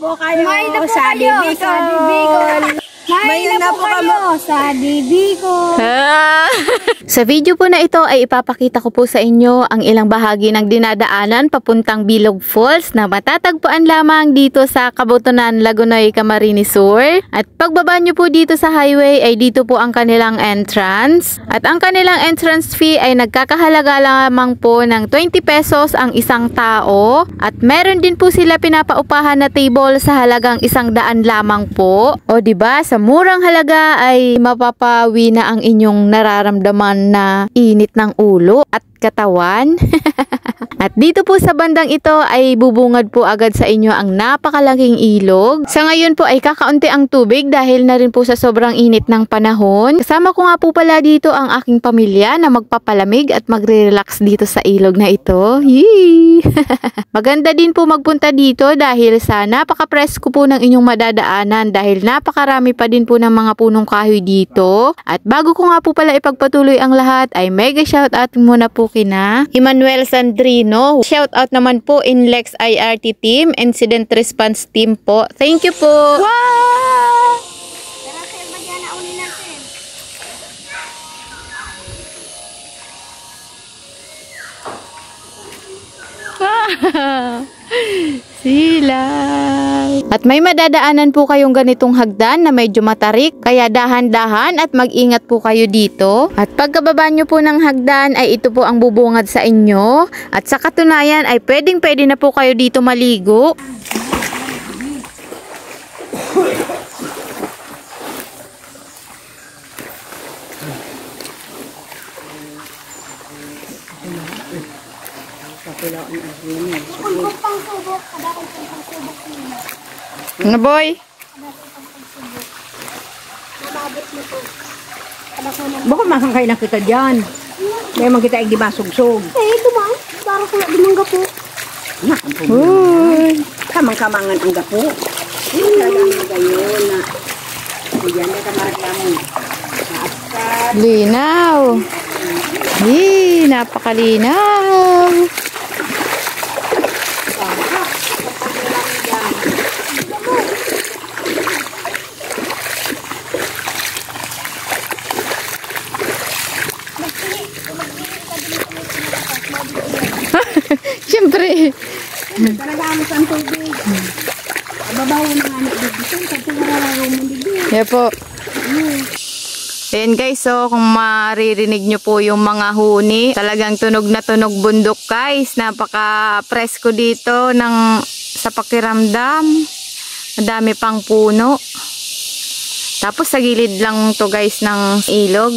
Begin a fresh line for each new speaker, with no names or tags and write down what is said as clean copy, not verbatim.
po kayo
sa Bicol. Mayon na po kayo sa Bicol.
Sa video po na ito ay ipapakita ko po sa inyo ang ilang bahagi ng dinadaanan papuntang Bilog Falls na matatagpuan lamang dito sa Kabutunan, Lagunoy, Camarines Sur. At pagbaba nyo po dito sa highway ay dito po ang kanilang entrance. At ang kanilang entrance fee ay nagkakahalaga lamang po ng 20 pesos ang isang tao. At meron din po sila pinapaupahan na table sa halagang 100 lamang po. O diba, sa murang halaga ay mapapawi na ang inyong nararamdaman na init ng ulo at katawan. At dito po sa bandang ito ay bubungad po agad sa inyo ang napakalaking ilog. Sa ngayon po ay kakaunti ang tubig dahil na rin po sa sobrang init ng panahon. Kasama ko nga po pala dito ang aking pamilya na magpapalamig at magre-relax dito sa ilog na ito. Yee! Maganda din po magpunta dito dahil sa napaka-presko po ng inyong madadaanan dahil napakarami pa din po ng mga punong kahoy dito. At bago ko nga po pala ipagpatuloy ang lahat ay mega shoutout muna po kina Emmanuel Sandrino. Shout out naman po in Lex IRT team, Incident Response team po. Thank you po. Wow! Silaw. At may madadaanan po kayong ganitong hagdan na medyo matarik, kaya dahan-dahan at mag-ingat po kayo dito. At pagkababa nyo po ng hagdan ay ito po ang bubungad sa inyo. At sa katunayan ay pwedeng-pwede na po kayo dito maligo. Ano boy?
Baka makangkay na kita dyan. Kaya man kita hindi masugsog.
Ito ba? Para ko lumangga po.
Uy! Kamang-kamangan ang gapo. Talagang gayon na. Diyan na kamaraglamon.
Linaw. Yee, napakalinaw. Siyempre.
Talaga ang isang tubig. Mababaw na nga na dito. Kasi marararo mo dito.
Yeah po. Ayan guys, so kung maririnig nyo po yung mga huni, talagang tunog na tunog bundok guys. Napaka-presko dito sa pakiramdam. Madami pang puno. Tapos sa gilid lang to guys ng ilog.